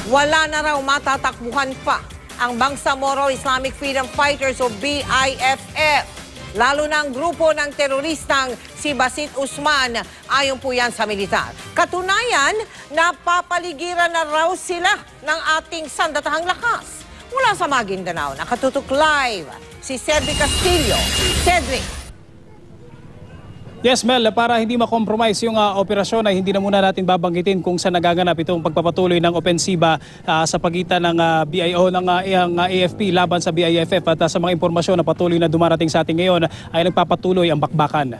Wala na raw matatakbuhan pa ang Bangsamoro Islamic Freedom Fighters o BIFF. Lalo na ang grupo ng teroristang si Basit Usman, ayon po yan sa militar. Katunayan, napapaligiran na raw sila ng ating sandatahang lakas. Mula sa Maguindanao, nakatutok live si Cedric Castillo. Cedric. Yes, Mel, para hindi makompromise yung operasyon ay hindi na muna natin babanggitin kung saan nagaganap itong pagpapatuloy ng opensiba sa pagitan ng BIO ng AFP laban sa BIFF at sa mga impormasyon na patuloy na dumarating sa atin ngayon ay nagpapatuloy ang bakbakan.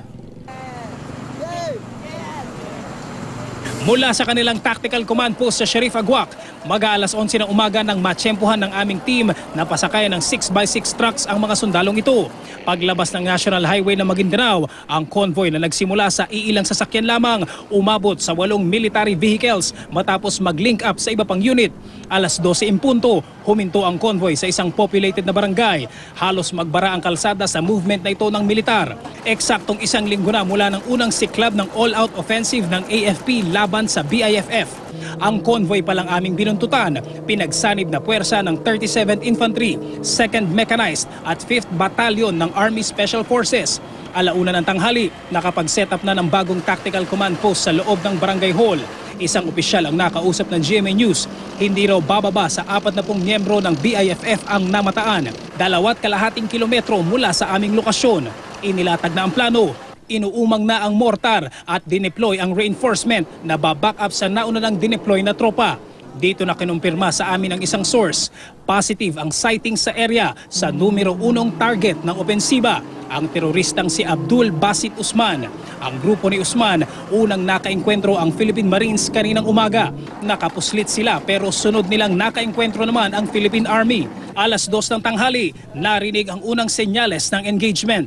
Mula sa kanilang tactical command post sa Sharif Agwak, mag-aalas 11 ng umaga nang matsyempohan ng aming team na pasakayan ng 6x6 trucks ang mga sundalong ito. Paglabas ng National Highway ng Maguindanao, ang convoy na nagsimula sa iilang sasakyan lamang umabot sa 8 military vehicles matapos mag-link up sa iba pang unit. Alas 12 in punto, huminto ang convoy sa isang populated na barangay. Halos magbara ang kalsada sa movement na ito ng militar. Eksaktong isang linggo na mula ng unang siklab ng all-out offensive ng AFP laban sa BIFF. Ang convoy palang aming binuntutan, pinagsanib na puwersa ng 37th Infantry, 2nd Mechanized at 5th Battalion ng Army Special Forces. Alauna ng tanghali, nakapag-set up na ng bagong tactical command post sa loob ng barangay hall. Isang opisyal ang nakausap ng GMA News, hindi raw bababa sa 40 miyembro ng BIFF ang namataan. 2.5 kilometro mula sa aming lokasyon. Inilatag na ang plano. Inuumang na ang mortar at dineploy ang reinforcement na baback up sa nauna ng dineploy na tropa. Dito na kinumpirma sa amin ng isang source. Positive ang sighting sa area sa numero 1 target ng opensiba, ang teroristang si Abdul Basit Usman. Ang grupo ni Usman, unang nakaengkwentro ang Philippine Marines kaninang umaga. Nakapuslit sila pero sunod nilang nakaengkwentro naman ang Philippine Army. Alas 2 ng tanghali, narinig ang unang senyales ng engagement.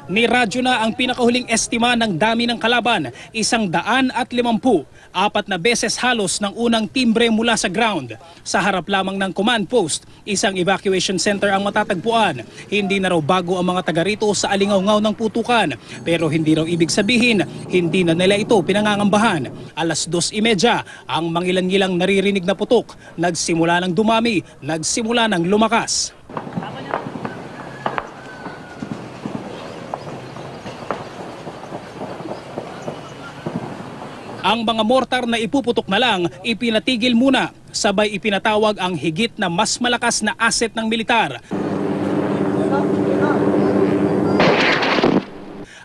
Niradyo na ang pinakahuling estima ng dami ng kalaban, 150. 4 na beses halos ng unang timbre mula sa ground. Sa harap lamang ng command post, isang evacuation center ang matatagpuan. Hindi na raw bago ang mga taga rito sa alingaw-ngaw ng putukan. Pero hindi raw ibig sabihin, hindi na nila ito pinangangambahan. Alas 2:30, ang mangilan-ngilang naririnig na putok. Nagsimula ng dumami, nagsimula ng lumakas. Ang mga mortar na ipuputok na lang, ipinatigil muna. Sabay ipinatawag ang higit na mas malakas na asset ng militar.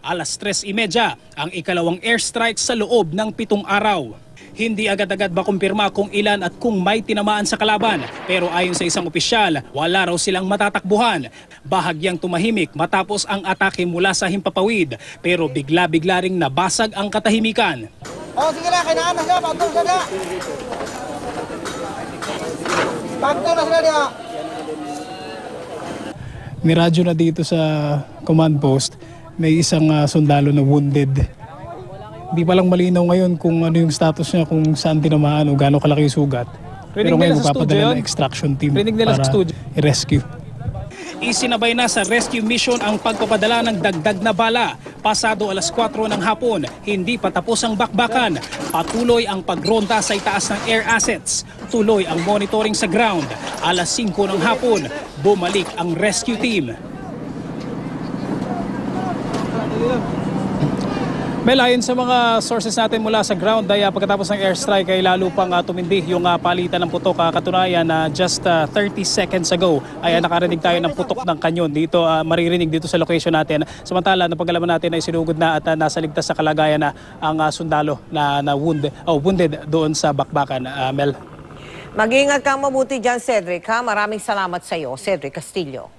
Alas 3:30, ang ikalawang airstrike sa loob ng 7 araw. Hindi agad-agad makumpirma kung ilan at kung may tinamaan sa kalaban. Pero ayon sa isang opisyal, wala raw silang matatakbuhan. Bahagyang tumahimik matapos ang atake mula sa himpapawid. Pero bigla-bigla ring nabasag ang katahimikan. Oh, sige na, kailangan na siya, pagtong siya na. Pagtong na sila niya. Niradyo na dito sa command post, may isang sundalo na wounded. Hindi pa lang malinaw ngayon kung ano yung status niya, kung saan tinamaan o gaano kalaki yung sugat. Pero ngayon magpapadala ng extraction team para i-rescue. Isinabay na sa rescue mission ang pagpapadala ng dagdag na bala. Pasado alas 4 ng hapon, hindi pa tapos ang bakbakan. Patuloy ang pagronda sa itaas ng air assets. Tuloy ang monitoring sa ground. Alas 5 ng hapon, bumalik ang rescue team. Mel, ayon sa mga sources natin mula sa ground ay pagkatapos ng airstrike ay lalo pang tumindi yung palitan ng putok. Katunayan na just 30 seconds ago ay nakarinig tayo ng putok ng kanyon dito, maririnig dito sa location natin. Samantala, napag-alaman natin ay sinugod na at nasa ligtas sa kalagayan na ang sundalo na wounded doon sa bakbakan. Mel. Mag-iingat kang mabuti dyan, Cedric. Maraming salamat sa iyo, Cedric Castillo.